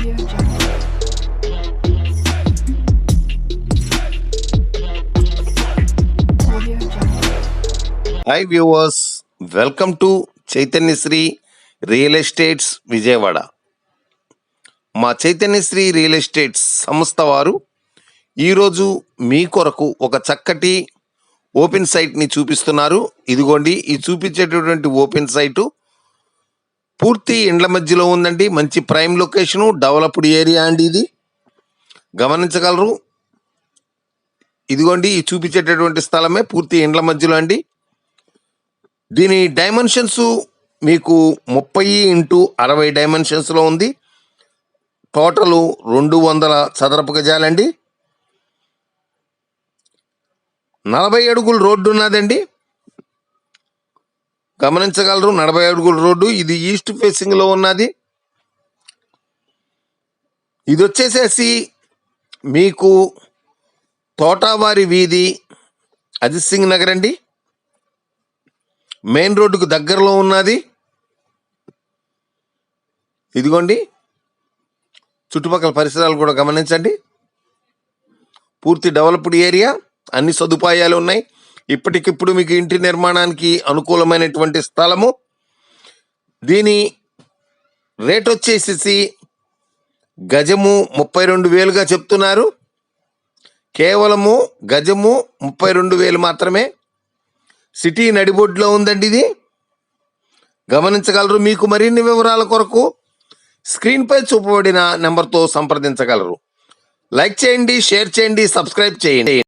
Audio Jungle. Audio Jungle. Hi viewers, welcome to Chaitanyasri real estates Vijayawada. మా Chaitanyasri real estates సంస్థ వారు ఈరోజు మీ కొరకు ఒక చక్కటి ఓపెన్ సైట్ని చూపిస్తున్నారు. ఇదిగోండి, ఈ చూపించేటటువంటి ఓపెన్ సైటు పూర్తి ఇండ్ల మధ్యలో ఉందండి. మంచి ప్రైమ్ లొకేషను, డెవలప్డ్ ఏరియా అండి. ఇది గమనించగలరు. ఇదిగోండి, ఈ చూపించేటటువంటి స్థలమే పూర్తి ఇండ్ల మధ్యలో అండి. దీని డైమెన్షన్స్ మీకు 30x60 డైమెన్షన్స్లో ఉంది. టోటలు 200 చదరపు గజాలండి. 40 అడుగుల రోడ్డు ఉన్నదండి. గమనించగలరు, 40 అడుగుల రోడ్డు. ఇది ఈస్ట్ ఫేసింగ్లో ఉన్నది. ఇది వచ్చేసేసి మీకు తోటావారి వీధి, అజిత్ సింగ్ నగర్ అండి. మెయిన్ రోడ్డుకు దగ్గరలో ఉన్నది. ఇదిగోండి, చుట్టుపక్కల పరిసరాలు కూడా గమనించండి. పూర్తి డెవలప్డ్ ఏరియా, అన్ని సదుపాయాలు ఉన్నాయి. ఇప్పటికిప్పుడు మీకు ఇంటి నిర్మాణానికి అనుకూలమైనటువంటి స్థలము. దీని రేట్ వచ్చేసి గజము 32,000గా చెప్తున్నారు. కేవలము గజము 32,000 మాత్రమే. సిటీ నడిబొడ్లో ఉందండి. ఇది గమనించగలరు. మీకు మరిన్ని వివరాల కొరకు స్క్రీన్పై చూపబడిన నెంబర్తో సంప్రదించగలరు. లైక్ చేయండి, షేర్ చేయండి, సబ్స్క్రైబ్ చేయండి.